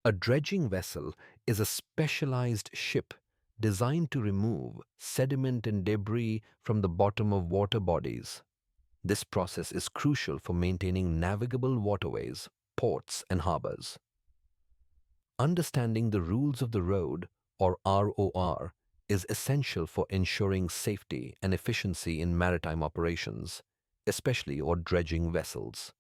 A dredging vessel is a specialized ship designed to remove sediment and debris from the bottom of water bodies. This process is crucial for maintaining navigable waterways, ports, and harbors. Understanding the rules of the road, or ROR, is essential for ensuring safety and efficiency in maritime operations, especially on dredging vessels.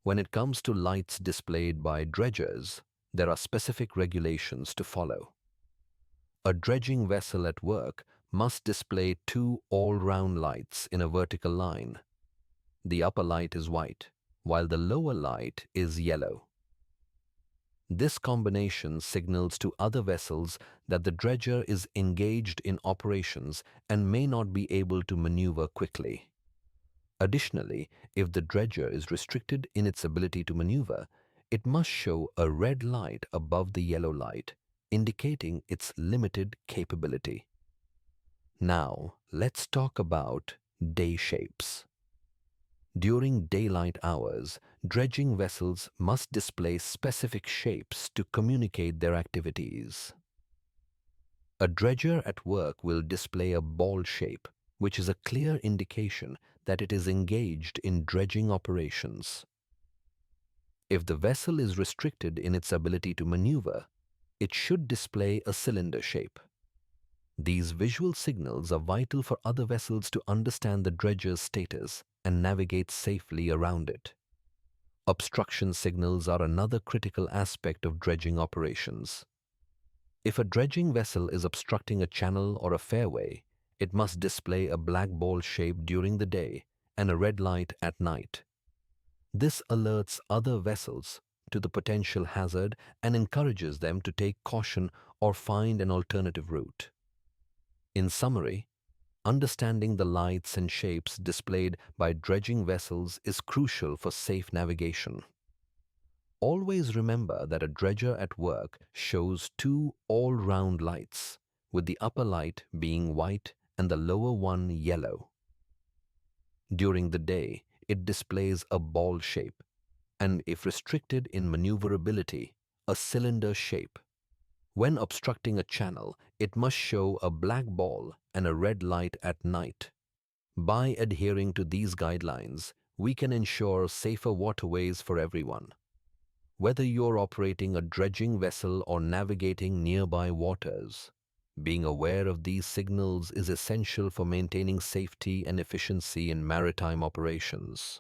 When it comes to lights displayed by dredgers, there are specific regulations to follow. A dredging vessel at work must display two all-round lights in a vertical line. The upper light is white, while the lower light is yellow. This combination signals to other vessels that the dredger is engaged in operations and may not be able to maneuver quickly. Additionally, if the dredger is restricted in its ability to maneuver, it must show a red light above the yellow light, indicating its limited capability. Now, let's talk about day shapes. During daylight hours, dredging vessels must display specific shapes to communicate their activities. A dredger at work will display a ball shape, which is a clear indication that it is engaged in dredging operations. If the vessel is restricted in its ability to maneuver, it should display a cylinder shape. These visual signals are vital for other vessels to understand the dredger's status and navigate safely around it. Obstruction signals are another critical aspect of dredging operations. If a dredging vessel is obstructing a channel or a fairway, it must display a black ball shape during the day and a red light at night. This alerts other vessels to the potential hazard and encourages them to take caution or find an alternative route. In summary, understanding the lights and shapes displayed by dredging vessels is crucial for safe navigation. Always remember that a dredger at work shows two all-round lights, with the upper light being white and the lower one yellow. During the day, it displays a ball shape, and if restricted in maneuverability, a cylinder shape. When obstructing a channel, it must show a black ball and a red light at night. By adhering to these guidelines, we can ensure safer waterways for everyone. Whether you're operating a dredging vessel or navigating nearby waters, being aware of these signals is essential for maintaining safety and efficiency in maritime operations.